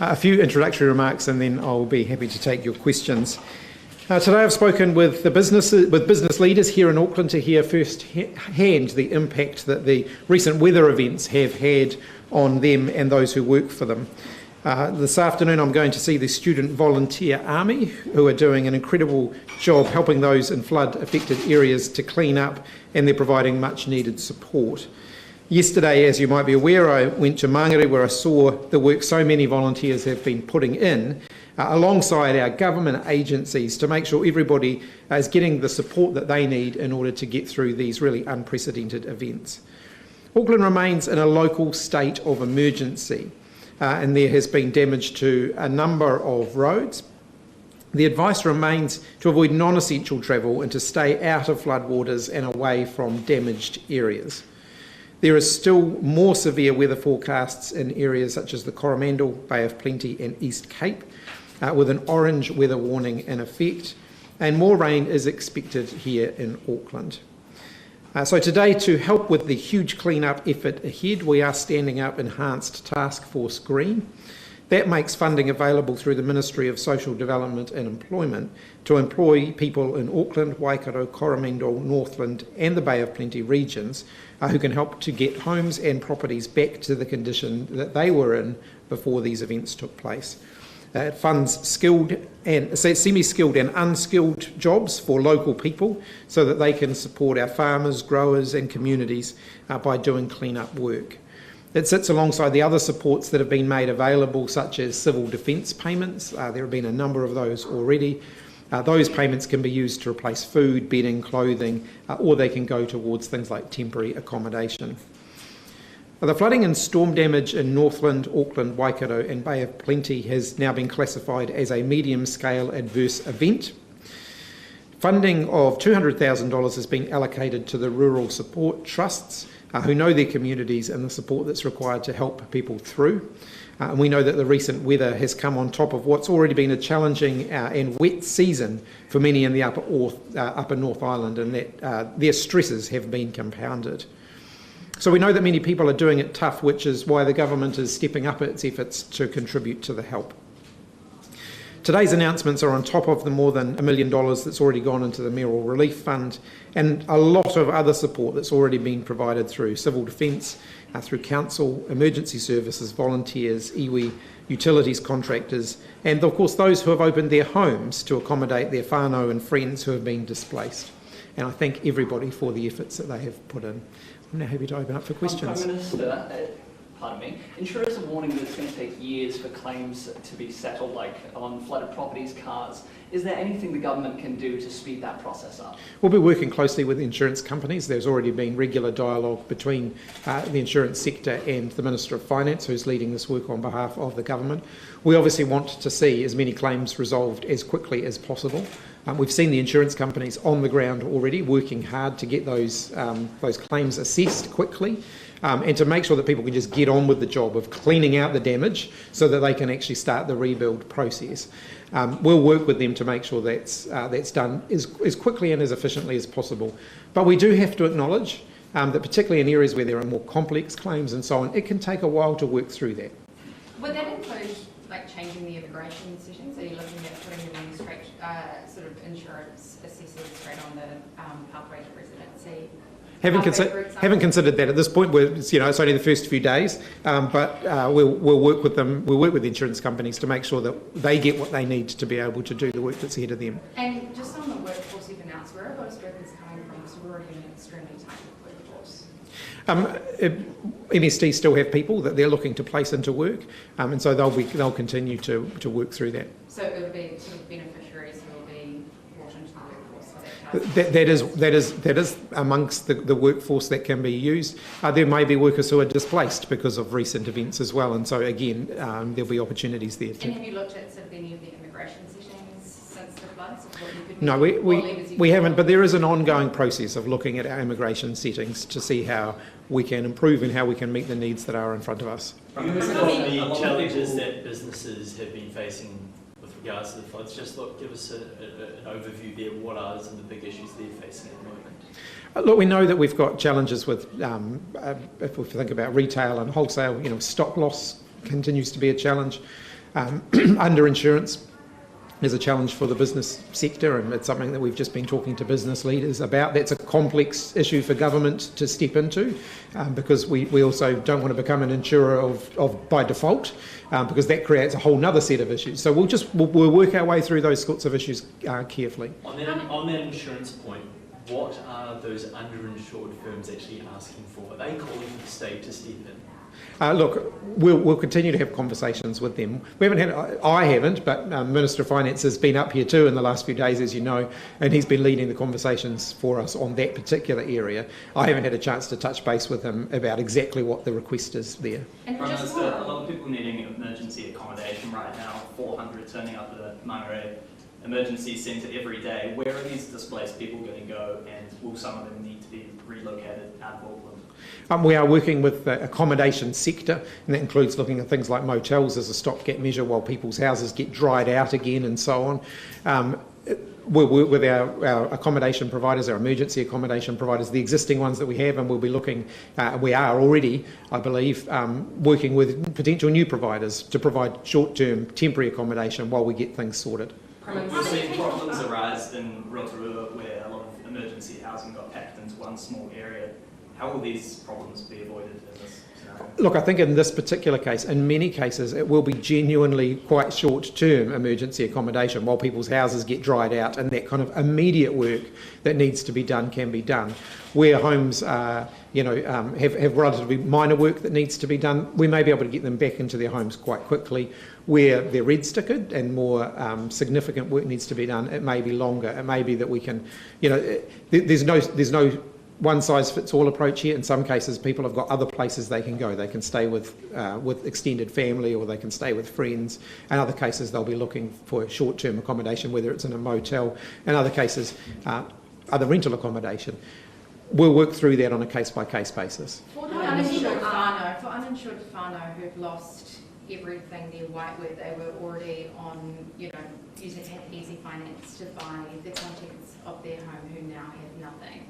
A few introductory remarks and then I'll be happy to take your questions. Today I've spoken with business leaders here in Auckland to hear firsthand the impact that the recent weather events have had on them and those who work for them. This afternoon I'm going to see the Student Volunteer Army, who are doing an incredible job helping those in flood affected areas to clean up, and they're providing much needed support. Yesterday, as you might be aware, I went to Mangere where I saw the work so many volunteers have been putting in alongside our government agencies to make sure everybody is getting the support that they need in order to get through these really unprecedented events. Auckland remains in a local state of emergency and there has been damage to a number of roads. The advice remains to avoid non-essential travel and to stay out of floodwaters and away from damaged areas. There is still more severe weather forecasts in areas such as the Coromandel, Bay of Plenty and East Cape, with an orange weather warning in effect, and more rain is expected here in Auckland. So today, to help with the huge clean-up effort ahead, we are standing up Enhanced Task Force Green. That makes funding available through the Ministry of Social Development and Employment to employ people in Auckland, Waikato, Coromandel, Northland and the Bay of Plenty regions who can help to get homes and properties back to the condition that they were in before these events took place. It funds skilled and semi-skilled and unskilled jobs for local people so that they can support our farmers, growers and communities by doing clean-up work. It sits alongside the other supports that have been made available, such as civil defence payments. There have been a number of those already. Those payments can be used to replace food, bedding, clothing, or they can go towards things like temporary accommodation. The flooding and storm damage in Northland, Auckland, Waikato and Bay of Plenty has now been classified as a medium-scale adverse event. Funding of $200,000 has been allocated to the Rural Support Trusts, who know their communities and the support that's required to help people through. And we know that the recent weather has come on top of what's already been a challenging and wet season for many in the upper North Island, and that their stresses have been compounded. So we know that many people are doing it tough, which is why the government is stepping up its efforts to contribute to the help. Today's announcements are on top of the more than $1 million that's already gone into the Mayoral Relief Fund and a lot of other support that's already been provided through civil defence, through council, emergency services, volunteers, iwi, utilities contractors, and of course those who have opened their homes to accommodate their whānau and friends who have been displaced. And I thank everybody for the efforts that they have put in. I'm now happy to open up for questions. Prime Minister, pardon me, insurers are warning that it's going to take years for claims to be settled, like on flooded properties, cars. Is there anything the government can do to speed that process up? We'll be working closely with insurance companies. There's already been regular dialogue between the insurance sector and the Minister of Finance, who's leading this work on behalf of the government. We obviously want to see as many claims resolved as quickly as possible. We've seen the insurance companies on the ground already working hard to get those claims assessed quickly and to make sure that people can just get on with the job of cleaning out the damage so that they can actually start the rebuild process. We'll work with them to make sure that's done as quickly and as efficiently as possible. But we do have to acknowledge that particularly in areas where there are more complex claims and so on, it can take a while to work through that. Would that include changing the immigration settings? Are you looking at putting them straight, sort of insurance assessors straight on the pathway to residency? Haven't considered that at this point. It's only the first few days, but we'll work with them. We'll work with the insurance companies to make sure that they get what they need to be able to do the work that's ahead of them. And just on the workforce you've announced, where are those workers coming from? Because we're already in an extremely tight workforce. MSD still have people that they're looking to place into work, and so they'll continue to work through that. So it would be sort of beneficiaries who will be brought into the workforce. That is amongst the workforce that can be used. There may be workers who are displaced because of recent events as well, and so again there'll be opportunities there too. And have you looked at sort of any of the immigration settings since the floods? No, we haven't, but there is an ongoing process of looking at our immigration settings to see how we can improve and how we can meet the needs that are in front of us. The challenges that businesses have been facing with regards to the floods, give us an overview there. What are some of the big issues they're facing at the moment? Look, we know that we've got challenges with, if we think about retail and wholesale, stock loss continues to be a challenge. Underinsurance is a challenge for the business sector, and it's something that we've just been talking to business leaders about. That's a complex issue for government to step into, because we also don't want to become an insurer of by default, because that creates a whole other set of issues. So we'll work our way through those sorts of issues carefully. On that insurance point, what are those underinsured firms actually asking for? Are they calling for the state to step in? Look, we'll continue to have conversations with them. I haven't, but Minister of Finance has been up here too in the last few days, as you know, and he's been leading the conversations for us on that particular area. I haven't had a chance to touch base with him about exactly what the request is there. And Prime Minister, a lot of people needing emergency accommodation right now, 400 turning up at the Mangere Emergency Centre every day. Where are these displaced people going to go, and will some of them need to be relocated out of Auckland? We are working with the accommodation sector, and that includes looking at things like motels as a stopgap measure while people's houses get dried out again and so on. We'll work with our accommodation providers, our emergency accommodation providers, the existing ones that we have, and we'll be looking, we are already, I believe, working with potential new providers to provide short-term temporary accommodation while we get things sorted. We're seeing problems arise in Rotorua where a lot of emergency housing got packed into one small area. How will these problems be avoided in this scenario? Look, I think in this particular case, in many cases, it will be genuinely quite short-term emergency accommodation while people's houses get dried out, and that kind of immediate work that needs to be done can be done. Where homes have relatively minor work that needs to be done, we may be able to get them back into their homes quite quickly. Where they're red-stickered and more significant work needs to be done, it may be longer. It may be that we can, there's no one-size-fits-all approach here. In some cases, people have got other places they can go. They can stay with extended family, or they can stay with friends. In other cases, they'll be looking for short-term accommodation, whether it's in a motel. In other cases, other rental accommodation. We'll work through that on a case-by-case basis. For uninsured whānau who've lost everything, where they were already on, using easy finance to buy the contents of their home, who now have nothing.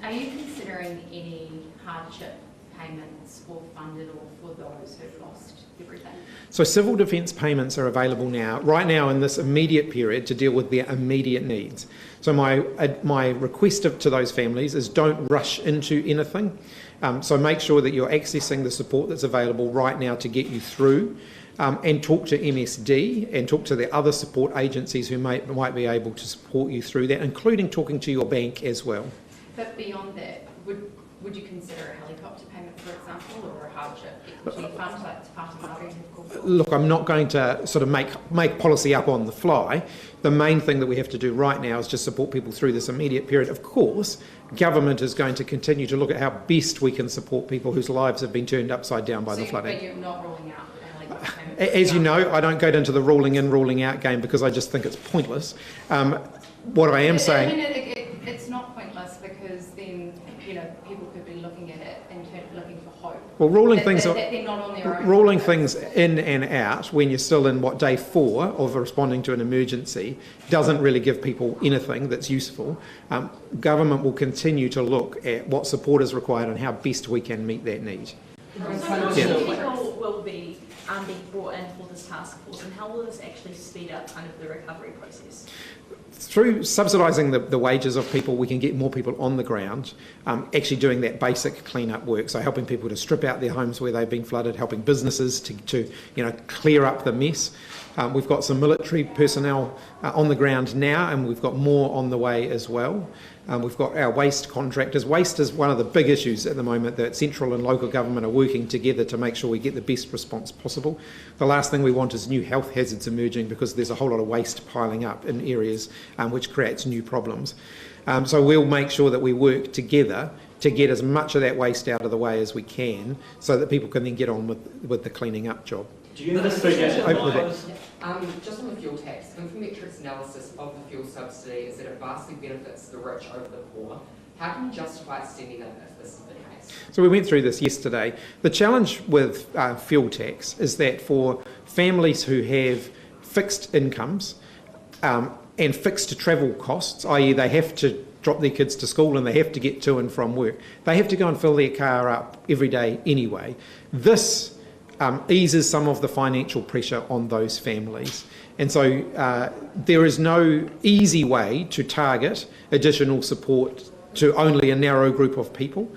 Are you considering any hardship payments or funded or for those who've lost everything? So civil defence payments are available right now in this immediate period to deal with their immediate needs. So my request to those families is don't rush into anything. So make sure that you're accessing the support that's available right now to get you through, and talk to MSD and talk to the other support agencies who might be able to support you through that, including talking to your bank as well. But beyond that, would you consider a helicopter payment, for example, or a hardship equity fund like Te Whatu Māori have called for? Look, I'm not going to sort of make policy up on the fly. The main thing that we have to do right now is just support people through this immediate period. Of course, government is going to continue to look at how best we can support people whose lives have been turned upside down by the flooding. But you're not ruling out a helicopter payment? As you know, I don't go into the ruling in, ruling out game because I just think it's pointless. What I am saying... It's not pointless, because then, people could be looking at it and looking for hope. Well, ruling things in and out when you're still in day 4 of responding to an emergency doesn't really give people anything that's useful. Government will continue to look at what support is required and how best we can meet that need. So people will be being brought in for this task force, and how will this actually speed up kind of the recovery process? Through subsidising the wages of people, we can get more people on the ground, actually doing that basic clean-up work. So helping people to strip out their homes where they've been flooded, helping businesses to clear up the mess. We've got some military personnel on the ground now, and we've got more on the way as well. We've got our waste contractors. Waste is one of the big issues at the moment that central and local government are working together to make sure we get the best response possible. The last thing we want is new health hazards emerging, because there's a whole lot of waste piling up in areas which creates new problems. So we'll make sure that we work together to get as much of that waste out of the way as we can, so that people can then get on with the cleaning up job. Do you investigate just on the fuel tax, Infometrics analysis of the fuel subsidy is that it vastly benefits the rich over the poor. How can you justify extending it if this is the case? So we went through this yesterday. The challenge with fuel tax is that for families who have fixed incomes and fixed travel costs, i.e. they have to drop their kids to school and they have to get to and from work, they have to go and fill their car up every day anyway. This eases some of the financial pressure on those families. And so there is no easy way to target additional support to only a narrow group of people.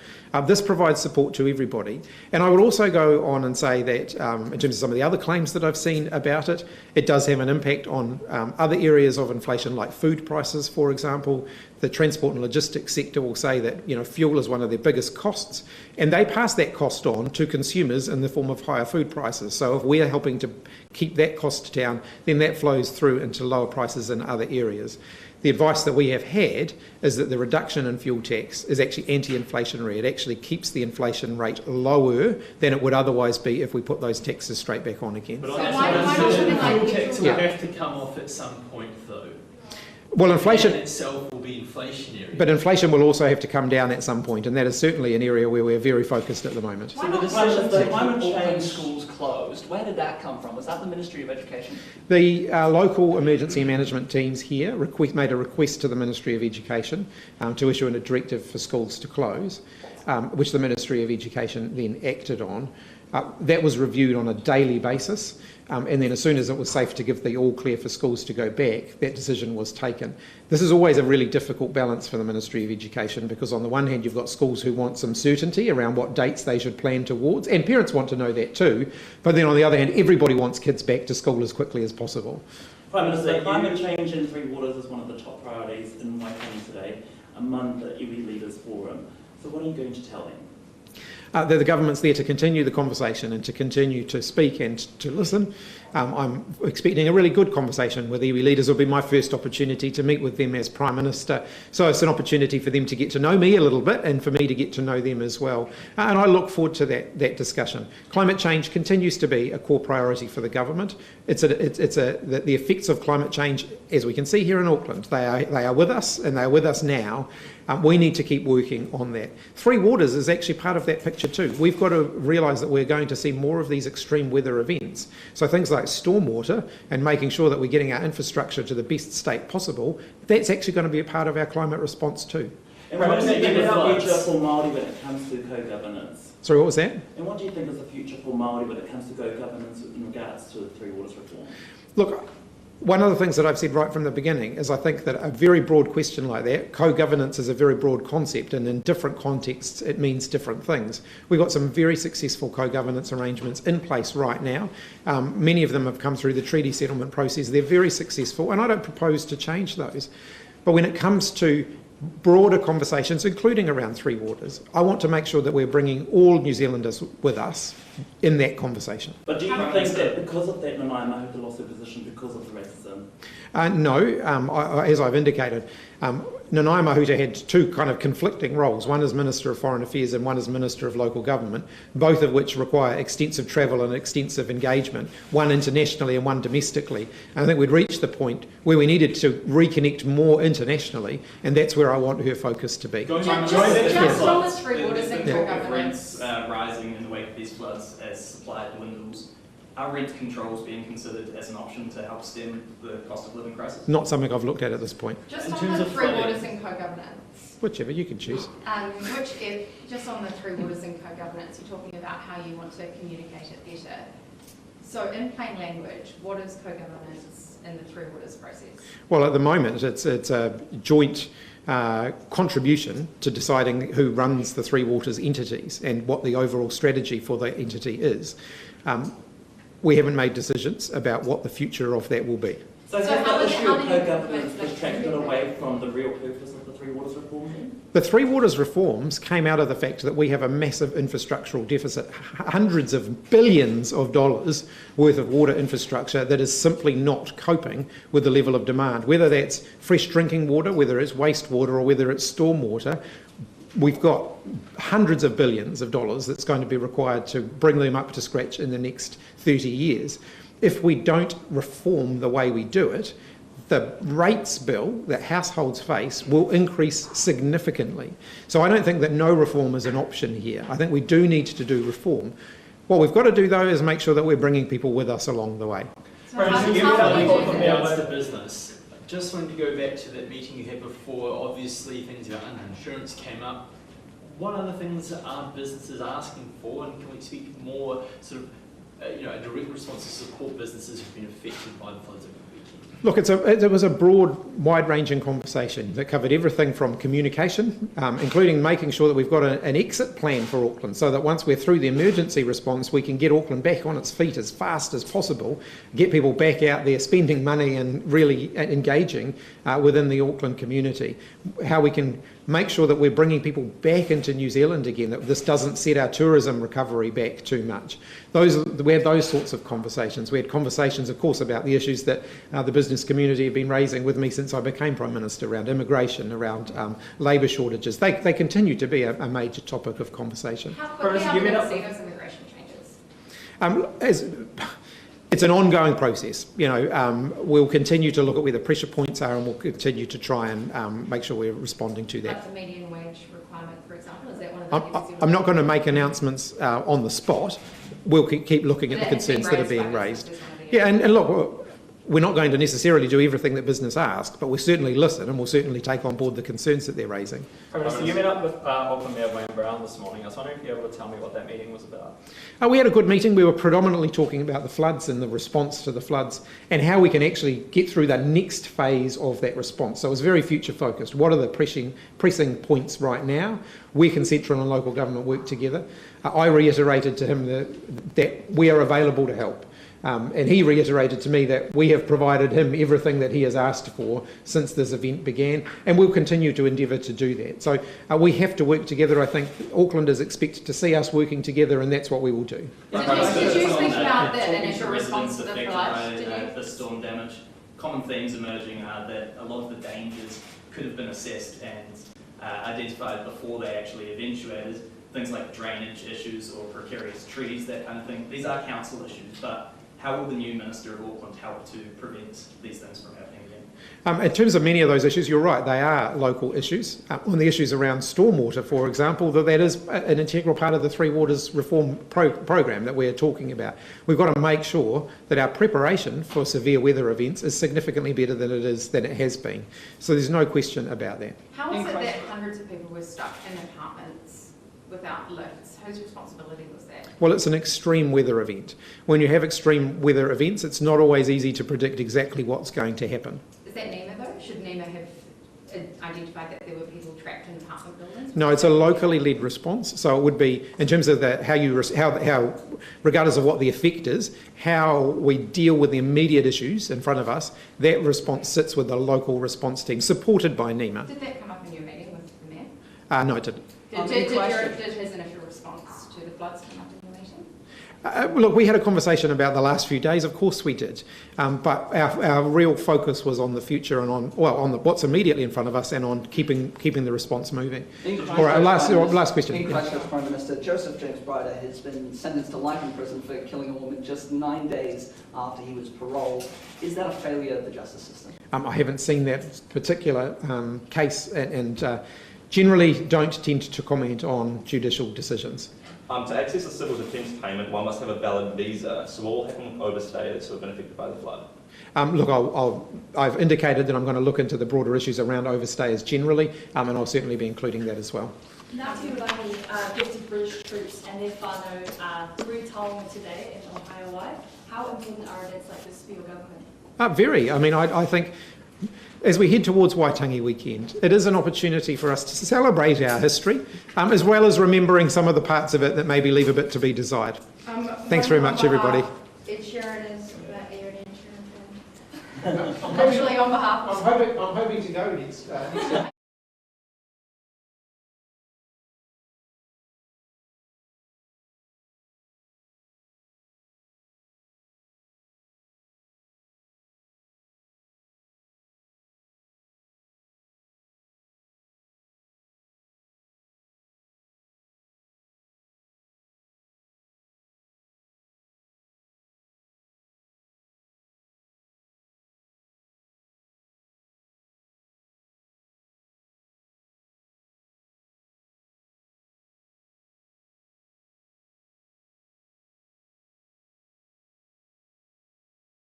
This provides support to everybody. And I would also go on and say that in terms of some of the other claims that I've seen about it, it does have an impact on other areas of inflation like food prices, for example. The transport and logistics sector will say that fuel is one of their biggest costs, and they pass that cost on to consumers in the form of higher food prices. So if we're helping to keep that cost down, then that flows through into lower prices in other areas. The advice that we have had is that the reduction in fuel tax is actually anti-inflationary. It actually keeps the inflation rate lower than it would otherwise be if we put those taxes straight back on again. But So I why not something like fuel tax will Yeah. have to come off at some point, though. Well, inflation That itself will be inflationary. But inflation will also have to come down at some point, and that is certainly an area where we're very focused at the moment. So the decision to keep Auckland schools closed, where did that come from? Was that the Ministry of Education? The local emergency management teams here made a request to the Ministry of Education to issue a directive for schools to close, which the Ministry of Education then acted on. That was reviewed on a daily basis, and then as soon as it was safe to give the all clear for schools to go back, that decision was taken. This is always a really difficult balance for the Ministry of Education, because on the one hand you've got schools who want some certainty around what dates they should plan towards, and parents want to know that too, but then on the other hand everybody wants kids back to school as quickly as possible. Prime Minister, climate change in Three Waters is one of the top priorities in Waitangi today, among the iwi Leaders Forum. So what are you going to tell them? The government's there to continue the conversation and to continue to speak and to listen. I'm expecting a really good conversation with iwi leaders. It'll be my first opportunity to meet with them as Prime Minister. So it's an opportunity for them to get to know me a little bit and for me to get to know them as well. And I look forward to that discussion. Climate change continues to be a core priority for the government. The effects of climate change, as we can see here in Auckland, they are with us, and they are with us now. We need to keep working on that. Three Waters is actually part of that picture too. We've got to realise that we're going to see more of these extreme weather events. So things like stormwater and making sure that we're getting our infrastructure to the best state possible, that's actually going to be a part of our climate response too. And what do you think is the future for Māori when it comes to co-governance? Sorry, what was that? And what do you think is the future for Māori when it comes to co-governance in regards to Three Waters reform? Look, one of the things that I've said right from the beginning is I think that a very broad question like that, co-governance is a very broad concept, and in different contexts it means different things. We've got some very successful co-governance arrangements in place right now. Many of them have come through the treaty settlement process. They're very successful, and I don't propose to change those. But when it comes to broader conversations, including around Three Waters, I want to make sure that we're bringing all New Zealanders with us in that conversation. But do you think that because of that, Nanaia Mahuta lost her position because of the racism? No, as I've indicated, Nanaia Mahuta had two kind of conflicting roles. One as Minister of Foreign Affairs and one as Minister of Local Government, both of which require extensive travel and extensive engagement, one internationally and one domestically. And I think we'd reached the point where we needed to reconnect more internationally, and that's where I want her focus to be. Just on the Three Waters and co-governance. Rents rising in the wake of these floods as supply dwindles. Are rent controls being considered as an option to help stem the cost of living crisis? Not something I've looked at this point. Just In on terms the of Three flooding. Waters and co-governance. Whichever, you can choose. Just on the Three Waters and co-governance, you're talking about how you want to communicate it better. So in plain language, what is co-governance in the Three Waters process? Well, at the moment, it's a joint contribution to deciding who runs the Three Waters entities and what the overall strategy for the entity is. We haven't made decisions about what the future of that will be. So has how the do issue you of co-governance implement distracted that? away from the real purpose of the Three Waters reform then? The Three Waters reforms came out of the fact that we have a massive infrastructural deficit, hundreds of billions of dollars worth of water infrastructure that is simply not coping with the level of demand, whether that's fresh drinking water, whether it's wastewater, or whether it's stormwater. We've got hundreds of billions of dollars that's going to be required to bring them up to scratch in the next 30 years. If we don't reform the way we do it, the rates bill that households face will increase significantly. So I don't think that no reform is an option here. I think we do need to do reform. What we've got to do, though, is make sure that we're bringing people with us along the way. So how do you From do regards that? to business, just wanted to go back to that meeting you had before. Obviously, things about insurance came up. What other things are businesses asking for, and can we speak more sort of a direct response to support businesses who've been affected by the floods over the weekend? Look, it was a broad, wide-ranging conversation that covered everything from communication, including making sure that we've got an exit plan for Auckland, so that once we're through the emergency response, we can get Auckland back on its feet as fast as possible, get people back out there spending money and really engaging within the Auckland community. How we can make sure that we're bringing people back into New Zealand again, that this doesn't set our tourism recovery back too much. We had those sorts of conversations. We had conversations, of course, about the issues that the business community have been raising with me since I became Prime Minister, around immigration, around labour shortages. They continue to be a major topic of conversation. How quickly are we going to see those immigration changes? It's an ongoing process. We'll continue to look at where the pressure points are, and we'll continue to try and make sure we're responding to that. Like the median wage requirement, for example, is that one of the I'm not going to make announcements on the spot. We'll keep looking at the concerns that are being raised. Yeah, and look, we're not going to necessarily do everything that business asks, but we'll certainly listen, and we'll certainly take on board the concerns that they're raising. Prime Minister, you met up with Auckland Mayor Wayne Brown this morning. I was wondering if you're able to tell me what that meeting was about. We had a good meeting. We were predominantly talking about the floods and the response to the floods and how we can actually get through the next phase of that response. So it was very future focused. What are the pressing points right now? Where can central and local government work together? I reiterated to him that we are available to help. And he reiterated to me that we have provided him everything that he has asked for since this event began, and we'll continue to endeavour to do that. So we have to work together. I think Aucklanders expect to see us working together, and that's what we will do. Did you speak about the initial response to the flood? The storm damage. Common themes emerging are that a lot of the dangers could have been assessed and identified before they actually eventuated. Things like drainage issues or precarious trees, that kind of thing. These are council issues, but how will the new Minister of Auckland help to prevent these things from happening again? In terms of many of those issues, you're right, they are local issues. On the issues around stormwater, for example, that is an integral part of the Three Waters reform programme that we're talking about. We've got to make sure that our preparation for severe weather events is significantly better than it has been. So there's no question about that. How was it that hundreds of people were stuck in apartments without lifts? Whose responsibility was that? Well, it's an extreme weather event. When you have extreme weather events, it's not always easy to predict exactly what's going to happen. Is that NEMA though? Should NEMA have identified that there were people trapped in apartment buildings? No, it's a locally led response. So it would be, in terms of how regardless of what the effect is, how we deal with the immediate issues in front of us, that response sits with the local response team, supported by NEMA. Did that come up in your meeting with the Mayor? No, it didn't. Did his initial response to the floods come up in your meeting? Look, we had a conversation about the last few days. Of course we did, but our real focus was on the future and on what's immediately in front of us and on keeping the response moving. All right, last question. In Christchurch, Prime Minister Joseph James Bryder has been sentenced to life in prison for killing a woman just 9 days after he was paroled. Is that a failure of the justice system? I haven't seen that particular case and generally don't tend to comment on judicial decisions. To access a civil defence payment, one must have a valid visa. So what will happen with overstayers who have been affected by the flood? Look, I've indicated that I'm going to look into the broader issues around overstayers generally, and I'll certainly be including that as well. Ngāti Rangi gifted British troops and their whānau are through Taonga today at Ohio. How important are events like this for your government? Very. I mean, I think as we head towards Waitangi weekend, it is an opportunity for us to celebrate our history, as well as remembering some of the parts of it that maybe leave a bit to be desired. Thanks very much, everybody. Ed Sheeran is Ed Sheeran. Actually, on behalf of... I'm hoping to go next